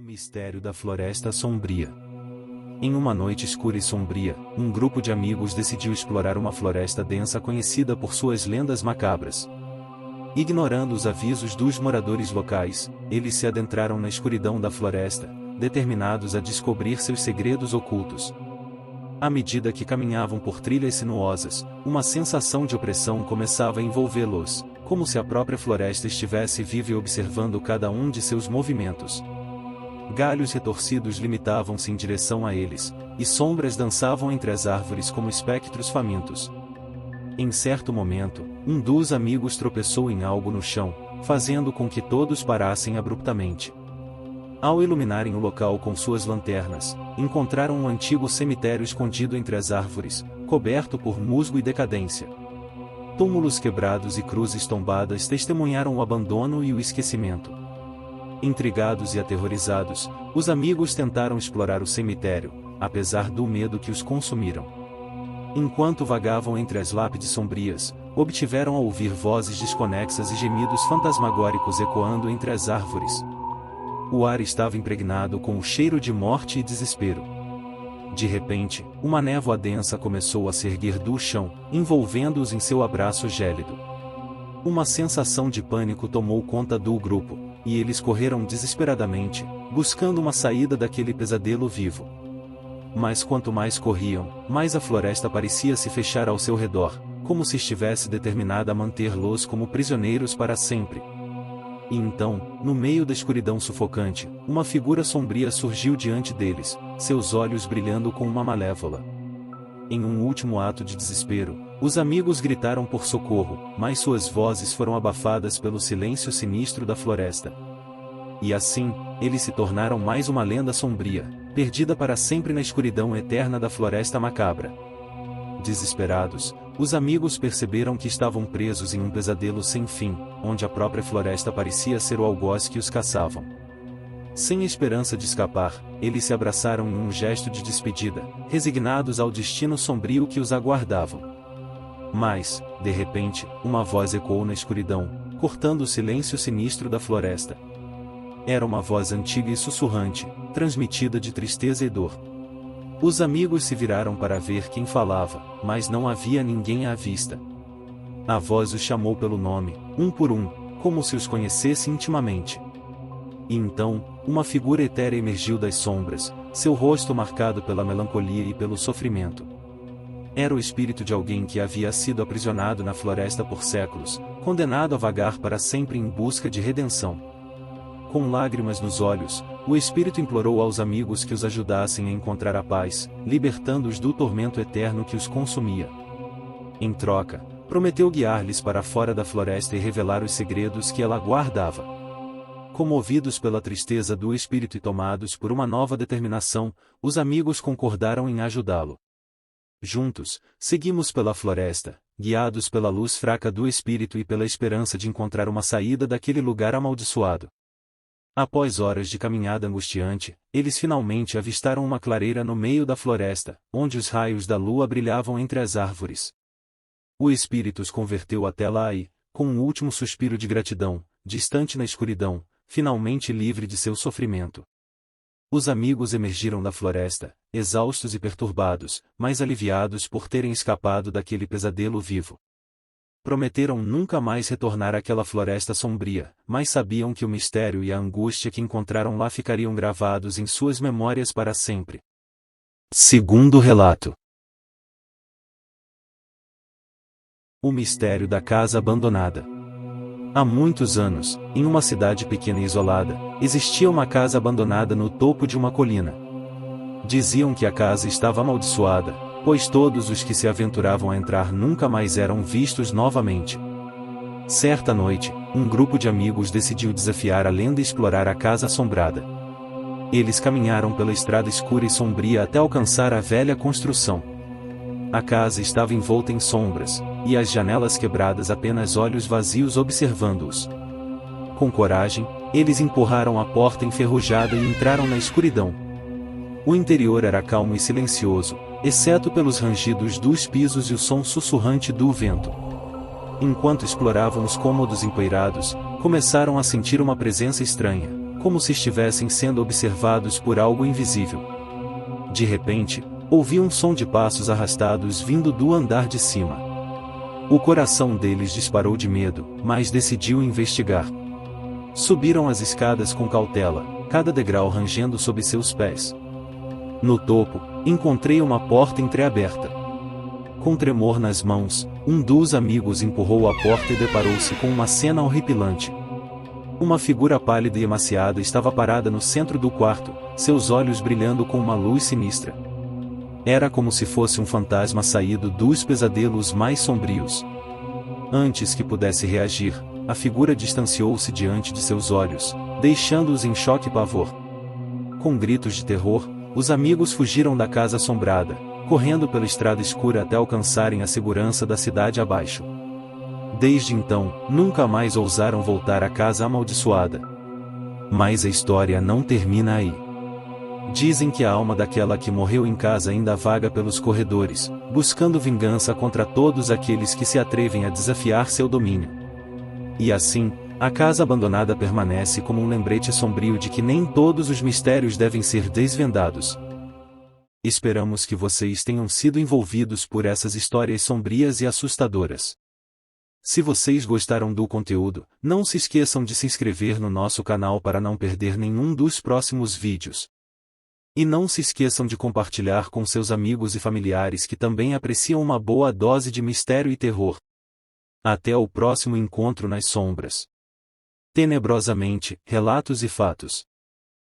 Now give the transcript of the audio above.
mistério da Floresta Sombria. Em uma noite escura e sombria, um grupo de amigos decidiu explorar uma floresta densa conhecida por suas lendas macabras. Ignorando os avisos dos moradores locais, eles se adentraram na escuridão da floresta, determinados a descobrir seus segredos ocultos. À medida que caminhavam por trilhas sinuosas, uma sensação de opressão começava a envolvê-los, como se a própria floresta estivesse viva e observando cada um de seus movimentos. Galhos retorcidos limitavam-se em direção a eles, e sombras dançavam entre as árvores como espectros famintos. Em certo momento, um dos amigos tropeçou em algo no chão, fazendo com que todos parassem abruptamente. Ao iluminarem o local com suas lanternas, encontraram um antigo cemitério escondido entre as árvores, coberto por musgo e decadência. Túmulos quebrados e cruzes tombadas testemunharam o abandono e o esquecimento. Intrigados e aterrorizados, os amigos tentaram explorar o cemitério, apesar do medo que os consumiram. Enquanto vagavam entre as lápides sombrias, obtiveram a ouvir vozes desconexas e gemidos fantasmagóricos ecoando entre as árvores. O ar estava impregnado com o cheiro de morte e desespero. De repente, uma névoa densa começou a se erguer do chão, envolvendo-os em seu abraço gélido. Uma sensação de pânico tomou conta do grupo, e eles correram desesperadamente, buscando uma saída daquele pesadelo vivo. Mas quanto mais corriam, mais a floresta parecia se fechar ao seu redor, como se estivesse determinada a mantê-los como prisioneiros para sempre. E então, no meio da escuridão sufocante, uma figura sombria surgiu diante deles, seus olhos brilhando com uma malévola. Em um último ato de desespero, os amigos gritaram por socorro, mas suas vozes foram abafadas pelo silêncio sinistro da floresta. E assim, eles se tornaram mais uma lenda sombria, perdida para sempre na escuridão eterna da floresta macabra. Desesperados, os amigos perceberam que estavam presos em um pesadelo sem fim, onde a própria floresta parecia ser o algoz que os caçavam. Sem esperança de escapar, eles se abraçaram em um gesto de despedida, resignados ao destino sombrio que os aguardavam. Mas, de repente, uma voz ecoou na escuridão, cortando o silêncio sinistro da floresta. Era uma voz antiga e sussurrante, transmitida de tristeza e dor. Os amigos se viraram para ver quem falava, mas não havia ninguém à vista. A voz os chamou pelo nome, um por um, como se os conhecesse intimamente. E então, uma figura etérea emergiu das sombras, seu rosto marcado pela melancolia e pelo sofrimento. Era o espírito de alguém que havia sido aprisionado na floresta por séculos, condenado a vagar para sempre em busca de redenção. Com lágrimas nos olhos, o espírito implorou aos amigos que os ajudassem a encontrar a paz, libertando-os do tormento eterno que os consumia. Em troca, prometeu guiar-lhes para fora da floresta e revelar os segredos que ela guardava. Comovidos pela tristeza do espírito e tomados por uma nova determinação, os amigos concordaram em ajudá-lo. Juntos, seguimos pela floresta, guiados pela luz fraca do espírito e pela esperança de encontrar uma saída daquele lugar amaldiçoado. Após horas de caminhada angustiante, eles finalmente avistaram uma clareira no meio da floresta, onde os raios da lua brilhavam entre as árvores. O espírito os converteu até lá e, com um último suspiro de gratidão, distante na escuridão, finalmente livre de seu sofrimento. Os amigos emergiram da floresta, exaustos e perturbados, mas aliviados por terem escapado daquele pesadelo vivo. Prometeram nunca mais retornar àquela floresta sombria, mas sabiam que o mistério e a angústia que encontraram lá ficariam gravados em suas memórias para sempre. Segundo relato. O mistério da casa abandonada. Há muitos anos, em uma cidade pequena e isolada, existia uma casa abandonada no topo de uma colina. Diziam que a casa estava amaldiçoada, pois todos os que se aventuravam a entrar nunca mais eram vistos novamente. Certa noite, um grupo de amigos decidiu desafiar a lenda e explorar a casa assombrada. Eles caminharam pela estrada escura e sombria até alcançar a velha construção. A casa estava envolta em sombras, e as janelas quebradas apenas olhos vazios observando-os. Com coragem, eles empurraram a porta enferrujada e entraram na escuridão. O interior era calmo e silencioso, exceto pelos rangidos dos pisos e o som sussurrante do vento. Enquanto exploravam os cômodos empoeirados, começaram a sentir uma presença estranha, como se estivessem sendo observados por algo invisível. De repente, ouvi um som de passos arrastados vindo do andar de cima. O coração deles disparou de medo, mas decidiu investigar. Subiram as escadas com cautela, cada degrau rangendo sob seus pés. No topo, encontrei uma porta entreaberta. Com tremor nas mãos, um dos amigos empurrou a porta e deparou-se com uma cena horripilante. Uma figura pálida e emaciada estava parada no centro do quarto, seus olhos brilhando com uma luz sinistra. Era como se fosse um fantasma saído dos pesadelos mais sombrios. Antes que pudesse reagir, a figura distanciou-se diante de seus olhos, deixando-os em choque e pavor. Com gritos de terror, os amigos fugiram da casa assombrada, correndo pela estrada escura até alcançarem a segurança da cidade abaixo. Desde então, nunca mais ousaram voltar à casa amaldiçoada. Mas a história não termina aí. Dizem que a alma daquela que morreu em casa ainda vaga pelos corredores, buscando vingança contra todos aqueles que se atrevem a desafiar seu domínio. E assim, a casa abandonada permanece como um lembrete sombrio de que nem todos os mistérios devem ser desvendados. Esperamos que vocês tenham sido envolvidos por essas histórias sombrias e assustadoras. Se vocês gostaram do conteúdo, não se esqueçam de se inscrever no nosso canal para não perder nenhum dos próximos vídeos. E não se esqueçam de compartilhar com seus amigos e familiares que também apreciam uma boa dose de mistério e terror. Até o próximo encontro nas sombras. Tenebrosamente, Relatos e Fatos.